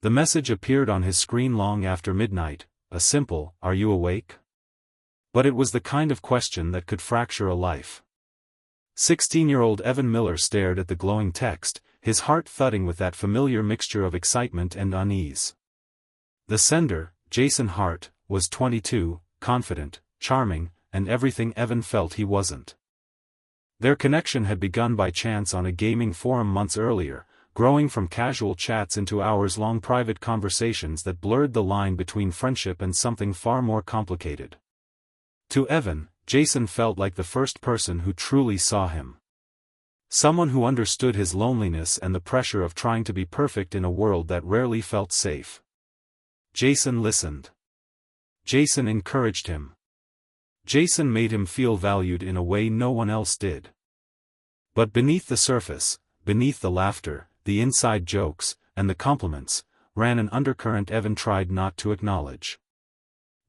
The message appeared on his screen long after midnight, a simple, "Are you awake?" But it was the kind of question that could fracture a life. 16-year-old Evan Miller stared at the glowing text, his heart thudding with that familiar mixture of excitement and unease. The sender, Jason Hart, was 22, confident, charming, and everything Evan felt he wasn't. Their connection had begun by chance on a gaming forum months earlier, growing from casual chats into hours-long private conversations that blurred the line between friendship and something far more complicated. To Evan, Jason felt like the first person who truly saw him. Someone who understood his loneliness and the pressure of trying to be perfect in a world that rarely felt safe. Jason listened. Jason encouraged him. Jason made him feel valued in a way no one else did. But beneath the surface, beneath the laughter, the inside jokes, and the compliments, ran an undercurrent Evan tried not to acknowledge.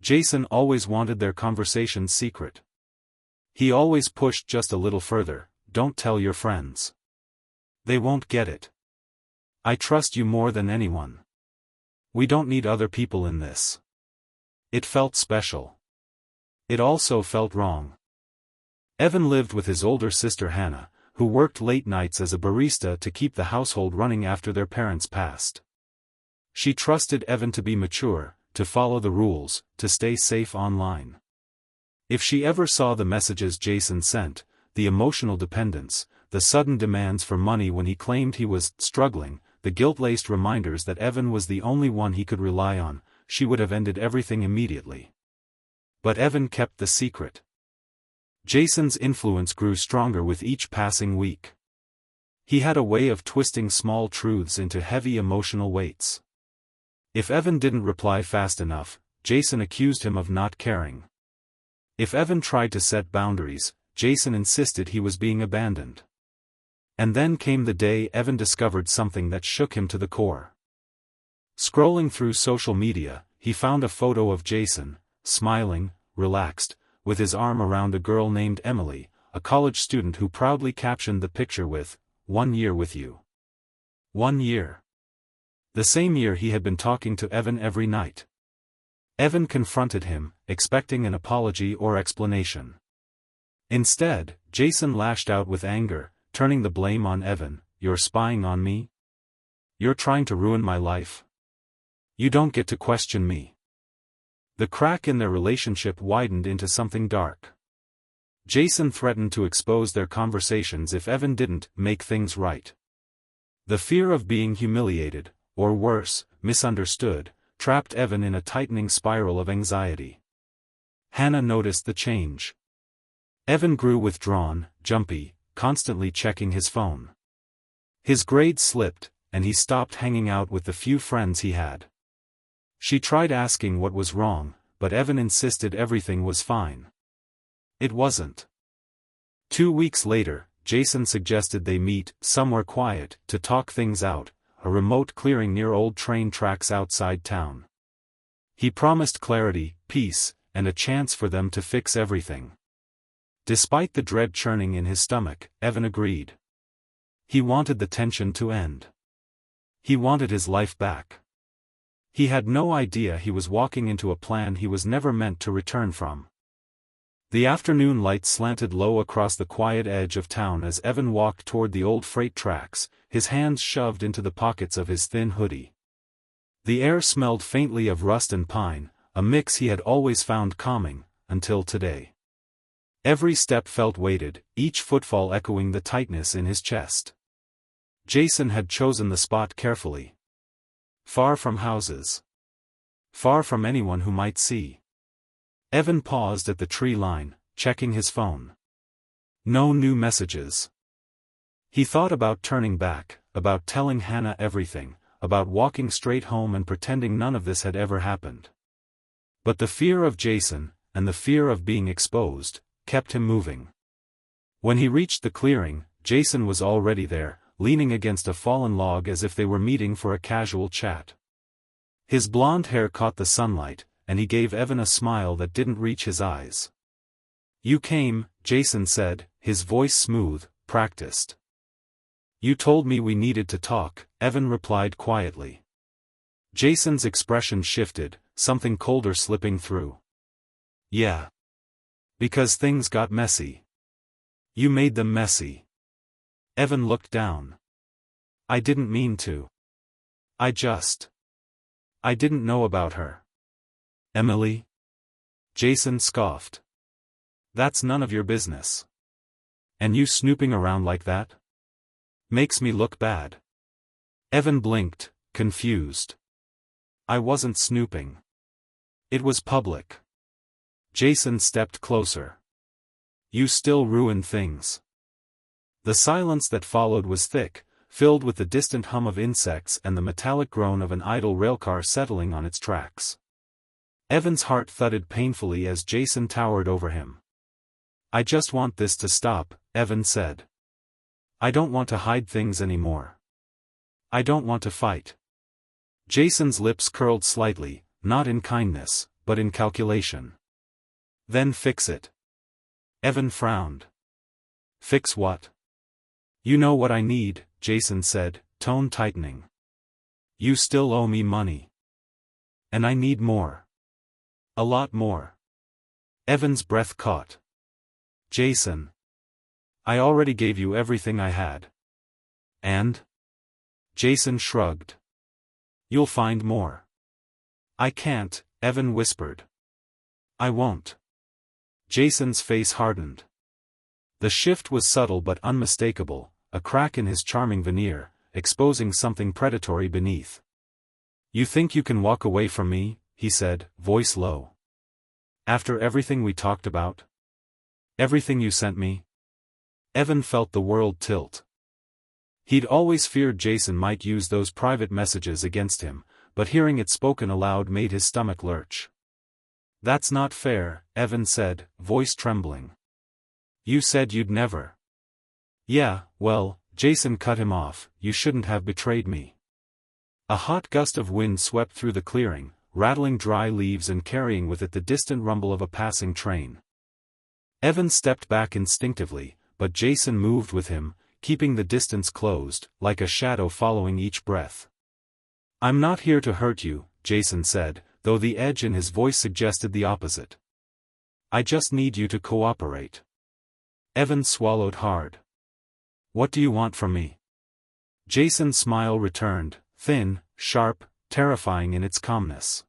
Jason always wanted their conversations secret. He always pushed just a little further, "Don't tell your friends. They won't get it. I trust you more than anyone. We don't need other people in this." It felt special. It also felt wrong. Evan lived with his older sister Hannah, who worked late nights as a barista to keep the household running after their parents passed. She trusted Evan to be mature, to follow the rules, to stay safe online. If she ever saw the messages Jason sent, the emotional dependence, the sudden demands for money when he claimed he was struggling, the guilt-laced reminders that Evan was the only one he could rely on, she would have ended everything immediately. But Evan kept the secret. Jason's influence grew stronger with each passing week. He had a way of twisting small truths into heavy emotional weights. If Evan didn't reply fast enough, Jason accused him of not caring. If Evan tried to set boundaries, Jason insisted he was being abandoned. And then came the day Evan discovered something that shook him to the core. Scrolling through social media, he found a photo of Jason, smiling, relaxed, with his arm around a girl named Emily, a college student who proudly captioned the picture with, "1 year with you." 1 year. The same year he had been talking to Evan every night. Evan confronted him, expecting an apology or explanation. Instead, Jason lashed out with anger, turning the blame on Evan. "You're spying on me? You're trying to ruin my life? You don't get to question me." The crack in their relationship widened into something dark. Jason threatened to expose their conversations if Evan didn't make things right. The fear of being humiliated, or worse, misunderstood, trapped Evan in a tightening spiral of anxiety. Hannah noticed the change. Evan grew withdrawn, jumpy, constantly checking his phone. His grades slipped, and he stopped hanging out with the few friends he had. She tried asking what was wrong, but Evan insisted everything was fine. It wasn't. 2 weeks later, Jason suggested they meet, somewhere quiet, to talk things out, a remote clearing near old train tracks outside town. He promised clarity, peace, and a chance for them to fix everything. Despite the dread churning in his stomach, Evan agreed. He wanted the tension to end. He wanted his life back. He had no idea he was walking into a plan he was never meant to return from. The afternoon light slanted low across the quiet edge of town as Evan walked toward the old freight tracks, his hands shoved into the pockets of his thin hoodie. The air smelled faintly of rust and pine, a mix he had always found calming, until today. Every step felt weighted, each footfall echoing the tightness in his chest. Jason had chosen the spot carefully. Far from houses. Far from anyone who might see. Evan paused at the tree line, checking his phone. No new messages. He thought about turning back, about telling Hannah everything, about walking straight home and pretending none of this had ever happened. But the fear of Jason, and the fear of being exposed, kept him moving. When he reached the clearing, Jason was already there, leaning against a fallen log as if they were meeting for a casual chat. His blonde hair caught the sunlight, and he gave Evan a smile that didn't reach his eyes. "You came," Jason said, his voice smooth, practiced. "You told me we needed to talk," Evan replied quietly. Jason's expression shifted, something colder slipping through. Yeah. Because things got messy. You made them messy. Evan looked down. I didn't mean to. I didn't know about her. Emily? Jason scoffed. That's none of your business. And you snooping around like that? Makes me look bad. Evan blinked, confused. I wasn't snooping. It was public. Jason stepped closer. You still ruin things. The silence that followed was thick, filled with the distant hum of insects and the metallic groan of an idle railcar settling on its tracks. Evan's heart thudded painfully as Jason towered over him. I just want this to stop, Evan said. I don't want to hide things anymore. I don't want to fight. Jason's lips curled slightly, not in kindness, but in calculation. Then fix it. Evan frowned. Fix what? You know what I need, Jason said, tone tightening. You still owe me money. And I need more. A lot more. Evan's breath caught. Jason. I already gave you everything I had. And? Jason shrugged. You'll find more. I can't, Evan whispered. I won't. Jason's face hardened. The shift was subtle but unmistakable, a crack in his charming veneer, exposing something predatory beneath. You think you can walk away from me, he said, voice low. After everything we talked about? Everything you sent me? Evan felt the world tilt. He'd always feared Jason might use those private messages against him, but hearing it spoken aloud made his stomach lurch. That's not fair, Evan said, voice trembling. You said you'd never. Yeah, well, Jason cut him off, you shouldn't have betrayed me. A hot gust of wind swept through the clearing, rattling dry leaves and carrying with it the distant rumble of a passing train. Evan stepped back instinctively, but Jason moved with him, keeping the distance closed, like a shadow following each breath. I'm not here to hurt you, Jason said, though the edge in his voice suggested the opposite. I just need you to cooperate. Evan swallowed hard. What do you want from me? Jason's smile returned, thin, sharp, terrifying in its calmness.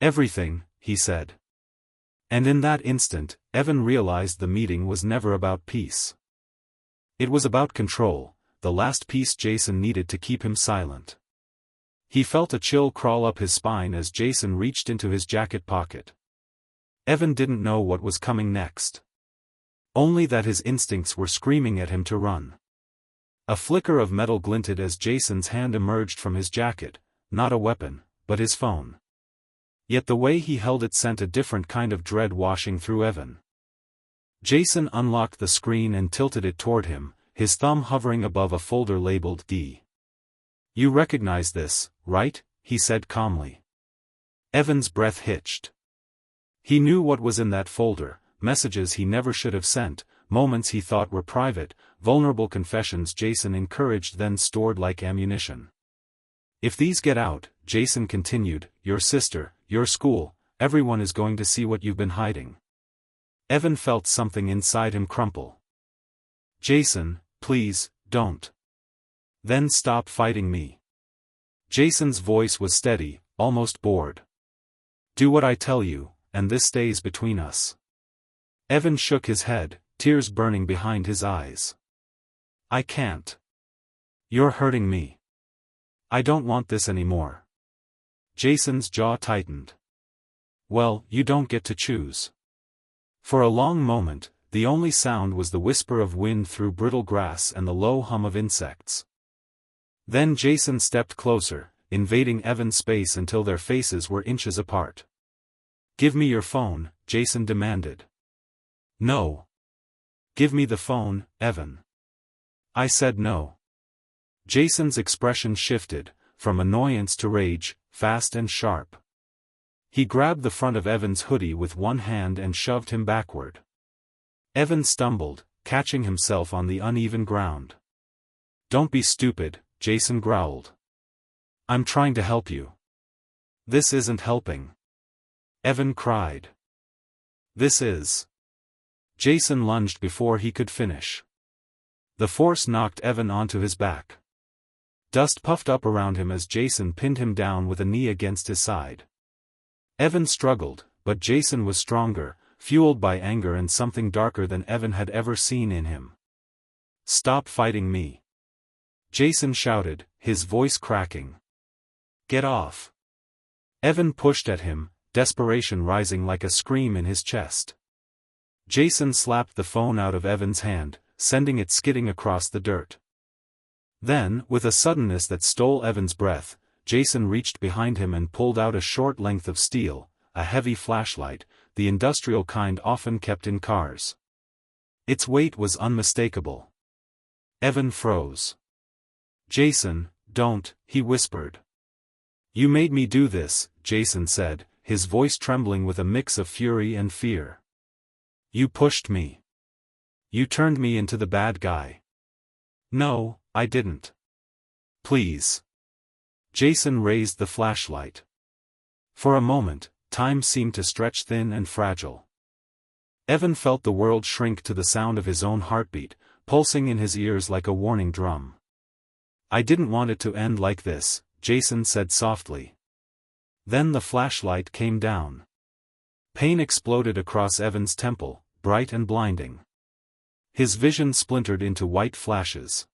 Everything, he said. And in that instant, Evan realized the meeting was never about peace. It was about control, the last piece Jason needed to keep him silent. He felt a chill crawl up his spine as Jason reached into his jacket pocket. Evan didn't know what was coming next. Only that his instincts were screaming at him to run. A flicker of metal glinted as Jason's hand emerged from his jacket, not a weapon, but his phone. Yet the way he held it sent a different kind of dread washing through Evan. Jason unlocked the screen and tilted it toward him, his thumb hovering above a folder labeled D. You recognize this, right? He said calmly. Evan's breath hitched. He knew what was in that folder, messages he never should have sent, moments he thought were private, vulnerable confessions Jason encouraged then stored like ammunition. If these get out, Jason continued, your sister, your school, everyone is going to see what you've been hiding. Evan felt something inside him crumple. Jason, please, don't. Then stop fighting me. Jason's voice was steady, almost bored. Do what I tell you, and this stays between us. Evan shook his head, tears burning behind his eyes. I can't. You're hurting me. I don't want this anymore. Jason's jaw tightened. Well, you don't get to choose. For a long moment, the only sound was the whisper of wind through brittle grass and the low hum of insects. Then Jason stepped closer, invading Evan's space until their faces were inches apart. Give me your phone, Jason demanded. No. Give me the phone, Evan. I said no. Jason's expression shifted, from annoyance to rage, fast and sharp. He grabbed the front of Evan's hoodie with one hand and shoved him backward. Evan stumbled, catching himself on the uneven ground. Don't be stupid, Jason growled. I'm trying to help you. This isn't helping. Evan cried. This is. Jason lunged before he could finish. The force knocked Evan onto his back. Dust puffed up around him as Jason pinned him down with a knee against his side. Evan struggled, but Jason was stronger, fueled by anger and something darker than Evan had ever seen in him. Stop fighting me. Jason shouted, his voice cracking. Get off. Evan pushed at him, desperation rising like a scream in his chest. Jason slapped the phone out of Evan's hand, sending it skidding across the dirt. Then, with a suddenness that stole Evan's breath, Jason reached behind him and pulled out a short length of steel, a heavy flashlight, the industrial kind often kept in cars. Its weight was unmistakable. Evan froze. Jason, don't, he whispered. You made me do this, Jason said, his voice trembling with a mix of fury and fear. You pushed me. You turned me into the bad guy. No, I didn't. Please. Jason raised the flashlight. For a moment, time seemed to stretch thin and fragile. Evan felt the world shrink to the sound of his own heartbeat, pulsing in his ears like a warning drum. I didn't want it to end like this, Jason said softly. Then the flashlight came down. Pain exploded across Evan's temple, bright and blinding. His vision splintered into white flashes.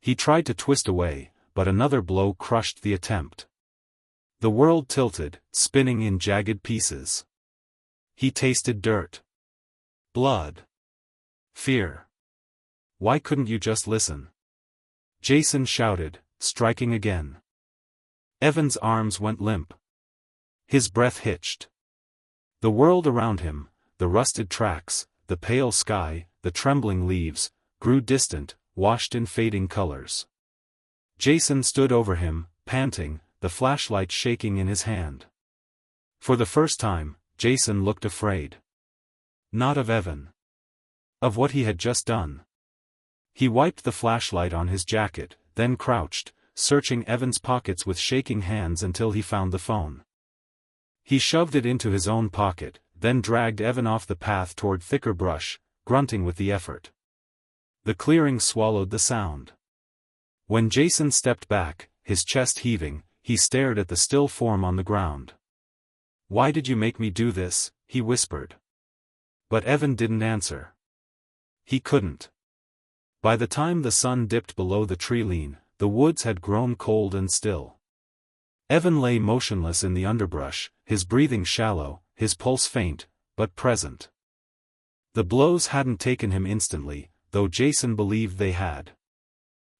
He tried to twist away, but another blow crushed the attempt. The world tilted, spinning in jagged pieces. He tasted dirt. Blood. Fear. Why couldn't you just listen? Jason shouted, striking again. Evan's arms went limp. His breath hitched. The world around him, the rusted tracks, the pale sky, the trembling leaves, grew distant, washed in fading colors. Jason stood over him, panting, the flashlight shaking in his hand. For the first time, Jason looked afraid. Not of Evan. Of what he had just done. He wiped the flashlight on his jacket, then crouched, searching Evan's pockets with shaking hands until he found the phone. He shoved it into his own pocket, then dragged Evan off the path toward thicker brush, grunting with the effort. The clearing swallowed the sound. When Jason stepped back, his chest heaving, he stared at the still form on the ground. Why did you make me do this? He whispered. But Evan didn't answer. He couldn't. By the time the sun dipped below the tree-line, the woods had grown cold and still. Evan lay motionless in the underbrush, his breathing shallow, his pulse faint, but present. The blows hadn't taken him instantly, though Jason believed they had.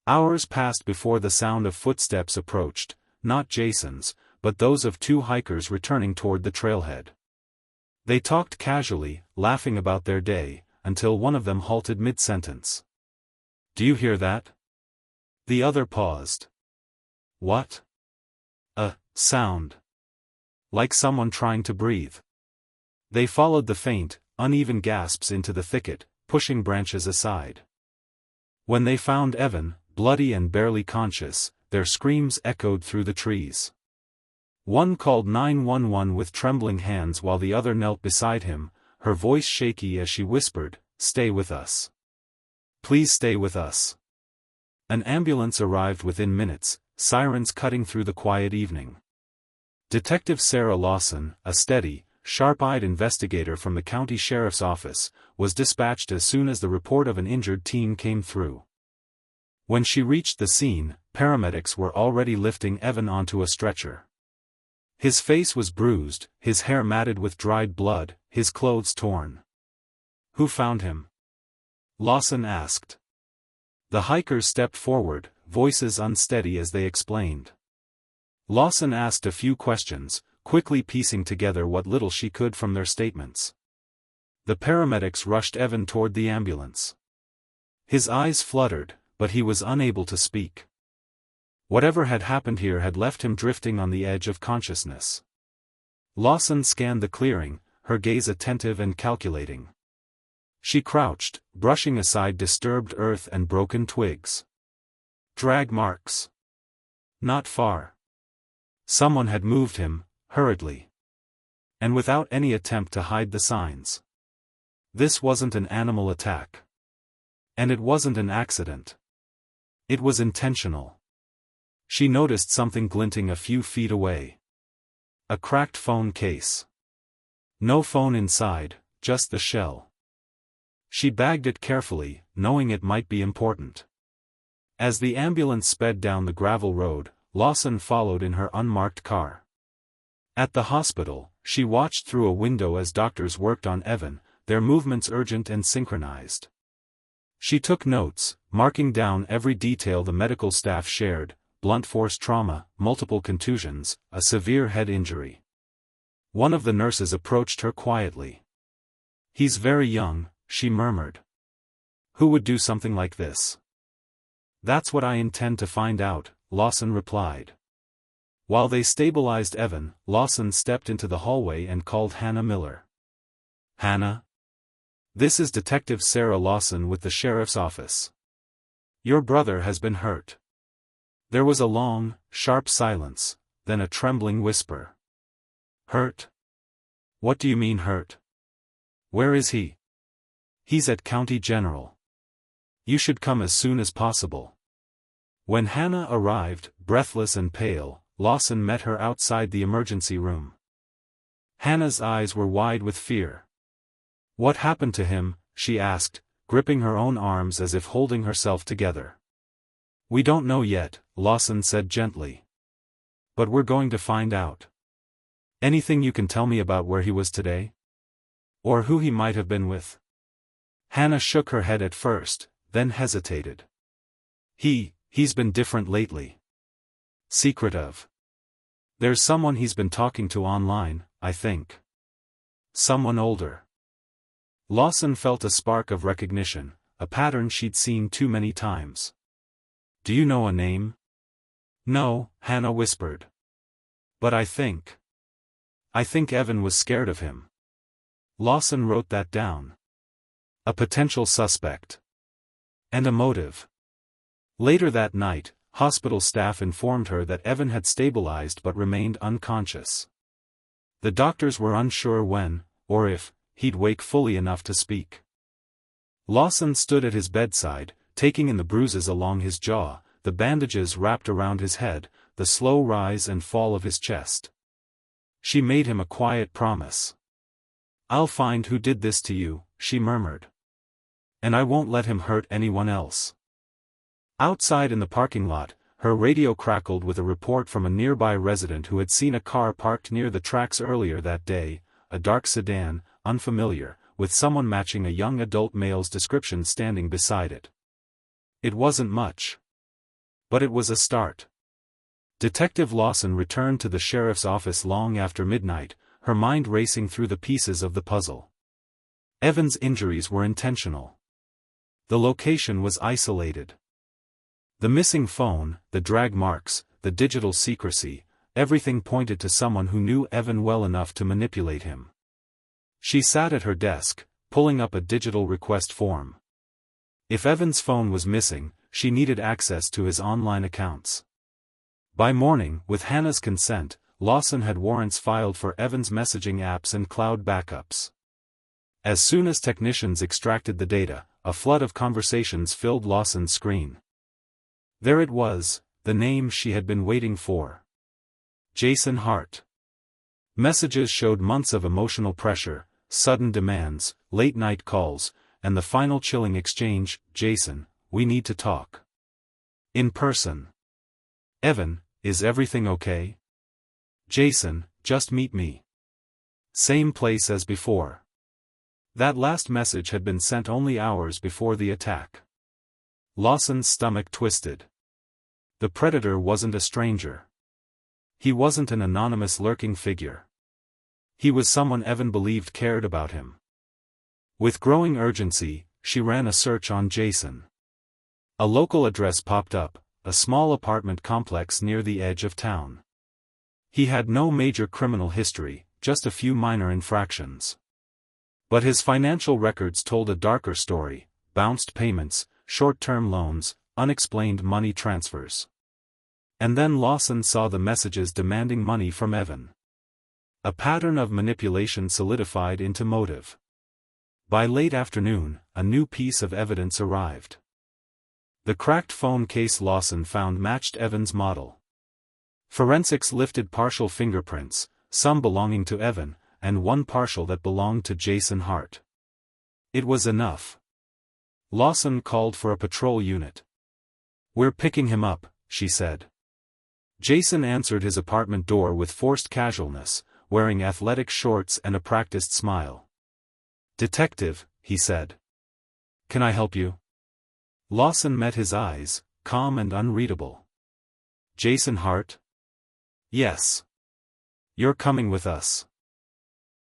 Hours passed before the sound of footsteps approached, not Jason's, but those of two hikers returning toward the trailhead. They talked casually, laughing about their day, until one of them halted mid-sentence. Do you hear that? The other paused. What? A sound. Like someone trying to breathe. They followed the faint, uneven gasps into the thicket, pushing branches aside. When they found Evan, bloody and barely conscious, their screams echoed through the trees. One called 911 with trembling hands while the other knelt beside him, her voice shaky as she whispered, "Stay with us. Please stay with us." An ambulance arrived within minutes, sirens cutting through the quiet evening. Detective Sarah Lawson, a steady, sharp-eyed investigator from the county sheriff's office, was dispatched as soon as the report of an injured teen came through. When she reached the scene, paramedics were already lifting Evan onto a stretcher. His face was bruised, his hair matted with dried blood, his clothes torn. Who found him? Lawson asked. The hikers stepped forward, voices unsteady as they explained. Lawson asked a few questions, quickly piecing together what little she could from their statements. The paramedics rushed Evan toward the ambulance. His eyes fluttered, but he was unable to speak. Whatever had happened here had left him drifting on the edge of consciousness. Lawson scanned the clearing, her gaze attentive and calculating. She crouched, brushing aside disturbed earth and broken twigs. Drag marks. Not far. Someone had moved him, hurriedly. And without any attempt to hide the signs. This wasn't an animal attack. And it wasn't an accident. It was intentional. She noticed something glinting a few feet away. A cracked phone case. No phone inside, just the shell. She bagged it carefully, knowing it might be important. As the ambulance sped down the gravel road, Lawson followed in her unmarked car. At the hospital, she watched through a window as doctors worked on Evan, their movements urgent and synchronized. She took notes, marking down every detail the medical staff shared: blunt force trauma, multiple contusions, a severe head injury. One of the nurses approached her quietly. "He's very young," she murmured. "Who would do something like this?" "That's what I intend to find out," Lawson replied. While they stabilized Evan, Lawson stepped into the hallway and called Hannah Miller. "Hannah? This is Detective Sarah Lawson with the sheriff's office. Your brother has been hurt." There was a long, sharp silence, then a trembling whisper. "Hurt? What do you mean hurt? Where is he?" "He's at County General. You should come as soon as possible." When Hannah arrived, breathless and pale, Lawson met her outside the emergency room. Hannah's eyes were wide with fear. "What happened to him?" she asked, gripping her own arms as if holding herself together. "We don't know yet," Lawson said gently. "But we're going to find out. Anything you can tell me about where he was today? Or who he might have been with?" Hannah shook her head at first, then hesitated. He's been different lately. Secretive. There's someone he's been talking to online, I think. Someone older." Lawson felt a spark of recognition, a pattern she'd seen too many times. "Do you know a name?" "No," Hannah whispered. "But I think Evan was scared of him." Lawson wrote that down. A potential suspect. And a motive. Later that night, hospital staff informed her that Evan had stabilized but remained unconscious. The doctors were unsure when, or if, he'd wake fully enough to speak. Lawson stood at his bedside, taking in the bruises along his jaw, the bandages wrapped around his head, the slow rise and fall of his chest. She made him a quiet promise. "I'll find who did this to you," she murmured. "And I won't let him hurt anyone else." Outside in the parking lot, her radio crackled with a report from a nearby resident who had seen a car parked near the tracks earlier that day, a dark sedan, unfamiliar, with someone matching a young adult male's description standing beside it. It wasn't much. But it was a start. Detective Lawson returned to the sheriff's office long after midnight, her mind racing through the pieces of the puzzle. Evan's injuries were intentional. The location was isolated. The missing phone, the drag marks, the digital secrecy, everything pointed to someone who knew Evan well enough to manipulate him. She sat at her desk, pulling up a digital request form. If Evan's phone was missing, she needed access to his online accounts. By morning, with Hannah's consent, Lawson had warrants filed for Evan's messaging apps and cloud backups. As soon as technicians extracted the data, a flood of conversations filled Lawson's screen. There it was, the name she had been waiting for. Jason Hart. Messages showed months of emotional pressure, sudden demands, late-night calls, and the final chilling exchange: "Jason, we need to talk. In person." "Evan, is everything okay?" "Jason, just meet me. Same place as before." That last message had been sent only hours before the attack. Lawson's stomach twisted. The predator wasn't a stranger. He wasn't an anonymous lurking figure. He was someone Evan believed cared about him. With growing urgency, she ran a search on Jason. A local address popped up, a small apartment complex near the edge of town. He had no major criminal history, just a few minor infractions. But his financial records told a darker story: bounced payments, short-term loans, unexplained money transfers. And then Lawson saw the messages demanding money from Evan. A pattern of manipulation solidified into motive. By late afternoon, a new piece of evidence arrived. The cracked phone case Lawson found matched Evan's model. Forensics lifted partial fingerprints, some belonging to Evan, and one partial that belonged to Jason Hart. It was enough. Lawson called for a patrol unit. "We're picking him up," she said. Jason answered his apartment door with forced casualness, wearing athletic shorts and a practiced smile. "Detective," he said. "Can I help you?" Lawson met his eyes, calm and unreadable. "Jason Hart?" "Yes. You're coming with us.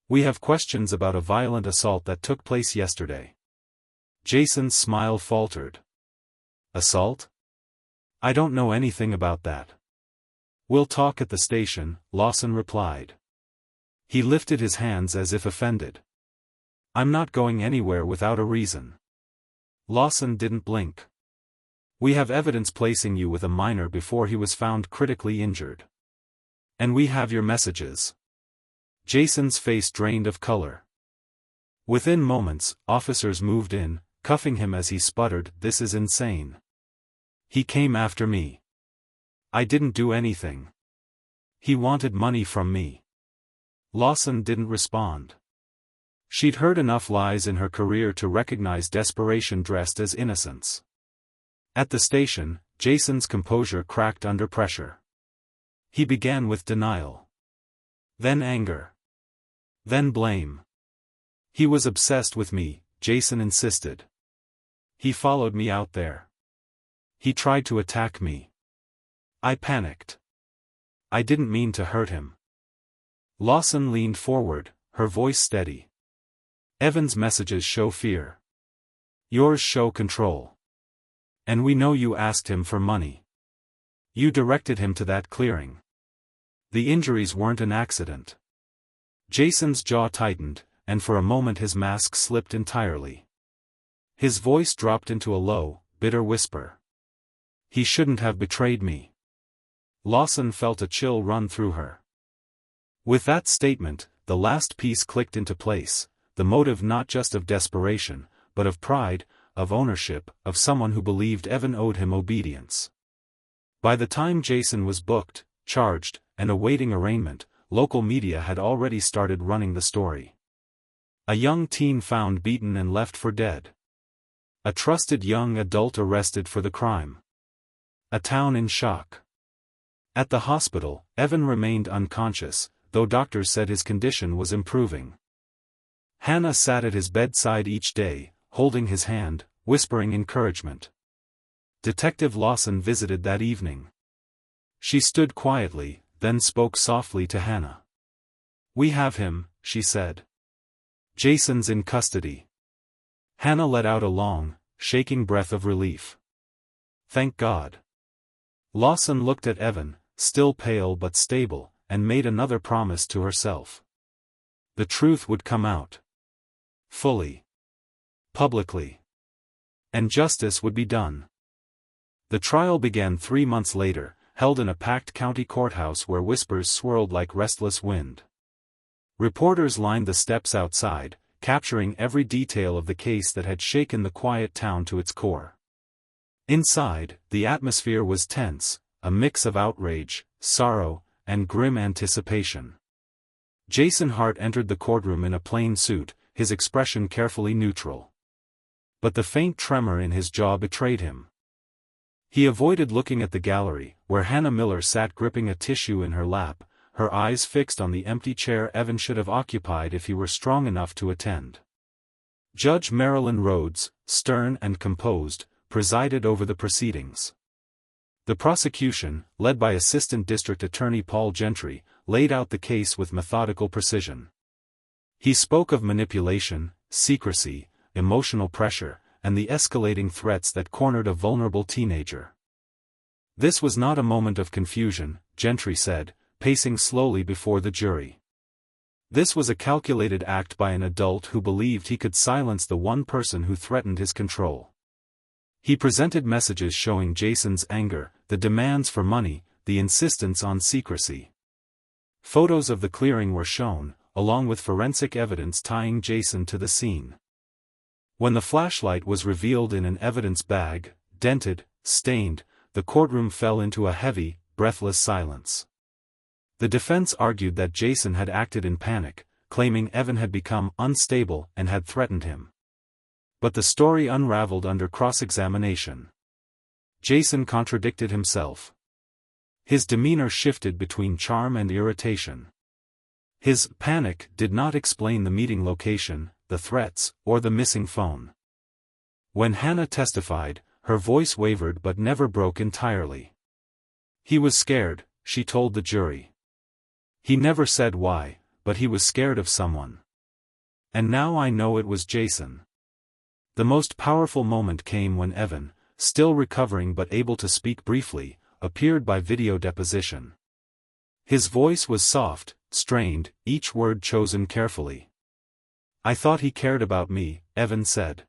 We have questions about a violent assault that took place yesterday." Jason's smile faltered. "Assault? I don't know anything about that." "We'll talk at the station," Lawson replied. He lifted his hands as if offended. "I'm not going anywhere without a reason." Lawson didn't blink. "We have evidence placing you with a minor before he was found critically injured. And we have your messages." Jason's face drained of color. Within moments, officers moved in, cuffing him as he sputtered, "This is insane. He came after me. I didn't do anything. He wanted money from me." Lawson didn't respond. She'd heard enough lies in her career to recognize desperation dressed as innocence. At the station, Jason's composure cracked under pressure. He began with denial. Then anger. Then blame. "He was obsessed with me," Jason insisted. "He followed me out there. He tried to attack me. I panicked. I didn't mean to hurt him." Lawson leaned forward, her voice steady. "Evan's messages show fear. Yours show control. And we know you asked him for money. You directed him to that clearing. The injuries weren't an accident." Jason's jaw tightened, and for a moment his mask slipped entirely. His voice dropped into a low, bitter whisper. "He shouldn't have betrayed me." Lawson felt a chill run through her. With that statement, the last piece clicked into place, the motive not just of desperation, but of pride, of ownership, of someone who believed Evan owed him obedience. By the time Jason was booked, charged, and awaiting arraignment, local media had already started running the story. A young teen found beaten and left for dead. A trusted young adult arrested for the crime. A town in shock. At the hospital, Evan remained unconscious, though doctors said his condition was improving. Hannah sat at his bedside each day, holding his hand, whispering encouragement. Detective Lawson visited that evening. She stood quietly, then spoke softly to Hannah. "We have him," she said. "Jason's in custody." Hannah let out a long, shaking breath of relief. "Thank God." Lawson looked at Evan, still pale but stable, and made another promise to herself. The truth would come out. Fully. Publicly. And justice would be done. The trial began 3 months later, held in a packed county courthouse where whispers swirled like restless wind. Reporters lined the steps outside, capturing every detail of the case that had shaken the quiet town to its core. Inside, the atmosphere was tense, a mix of outrage, sorrow, and grim anticipation. Jason Hart entered the courtroom in a plain suit, his expression carefully neutral. But the faint tremor in his jaw betrayed him. He avoided looking at the gallery, where Hannah Miller sat gripping a tissue in her lap, her eyes fixed on the empty chair Evan should have occupied if he were strong enough to attend. Judge Marilyn Rhodes, stern and composed, presided over the proceedings. The prosecution, led by Assistant District Attorney Paul Gentry, laid out the case with methodical precision. He spoke of manipulation, secrecy, emotional pressure, and the escalating threats that cornered a vulnerable teenager. This was not a moment of confusion, Gentry said, pacing slowly before the jury. This was a calculated act by an adult who believed he could silence the one person who threatened his control. He presented messages showing Jason's anger, the demands for money, the insistence on secrecy. Photos of the clearing were shown, along with forensic evidence tying Jason to the scene. When the flashlight was revealed in an evidence bag, dented, stained, the courtroom fell into a heavy, breathless silence. The defense argued that Jason had acted in panic, claiming Evan had become unstable and had threatened him. But the story unraveled under cross-examination. Jason contradicted himself. His demeanor shifted between charm and irritation. His panic did not explain the meeting location, the threats, or the missing phone. When Hannah testified, her voice wavered but never broke entirely. He was scared, she told the jury. He never said why, but he was scared of someone. And now I know it was Jason. The most powerful moment came when Evan, still recovering but able to speak briefly, appeared by video deposition. His voice was soft, strained, each word chosen carefully. "I thought he cared about me," Evan said.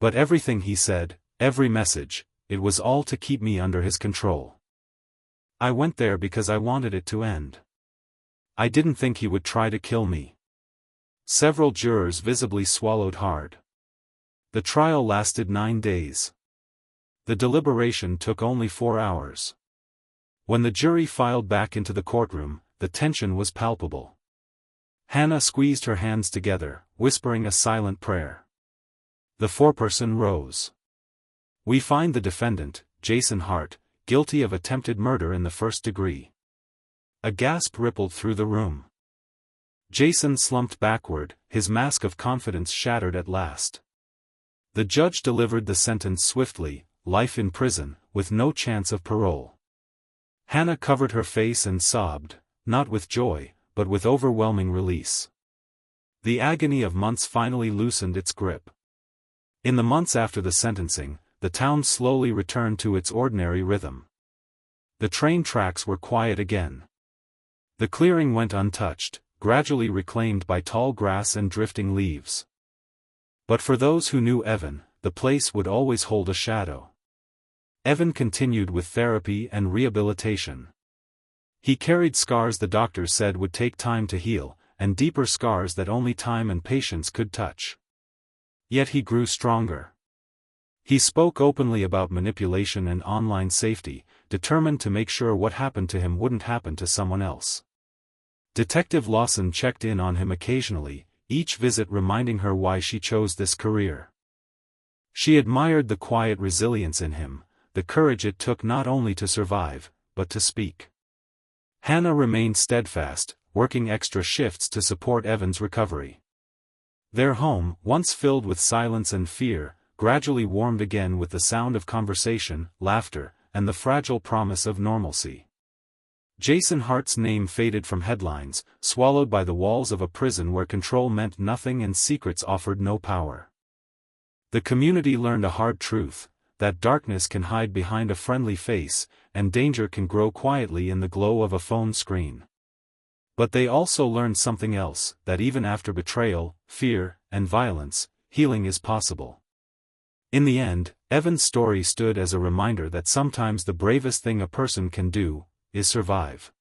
"But everything he said, every message, it was all to keep me under his control. I went there because I wanted it to end. I didn't think he would try to kill me." Several jurors visibly swallowed hard. The trial lasted 9 days. The deliberation took only 4 hours. When the jury filed back into the courtroom, the tension was palpable. Hannah squeezed her hands together, whispering a silent prayer. The foreperson rose. "We find the defendant, Jason Hart, guilty of attempted murder in the first degree." A gasp rippled through the room. Jason slumped backward, his mask of confidence shattered at last. The judge delivered the sentence swiftly, life in prison, with no chance of parole. Hannah covered her face and sobbed, not with joy, but with overwhelming release. The agony of months finally loosened its grip. In the months after the sentencing, the town slowly returned to its ordinary rhythm. The train tracks were quiet again. The clearing went untouched, gradually reclaimed by tall grass and drifting leaves. But for those who knew Evan, the place would always hold a shadow. Evan continued with therapy and rehabilitation. He carried scars the doctors said would take time to heal, and deeper scars that only time and patience could touch. Yet he grew stronger. He spoke openly about manipulation and online safety, determined to make sure what happened to him wouldn't happen to someone else. Detective Lawson checked in on him occasionally, each visit reminding her why she chose this career. She admired the quiet resilience in him, the courage it took not only to survive, but to speak. Hannah remained steadfast, working extra shifts to support Evan's recovery. Their home, once filled with silence and fear, gradually warmed again with the sound of conversation, laughter, and the fragile promise of normalcy. Jason Hart's name faded from headlines, swallowed by the walls of a prison where control meant nothing and secrets offered no power. The community learned a hard truth, that darkness can hide behind a friendly face, and danger can grow quietly in the glow of a phone screen. But they also learned something else, that even after betrayal, fear, and violence, healing is possible. In the end, Evan's story stood as a reminder that sometimes the bravest thing a person can do is survive.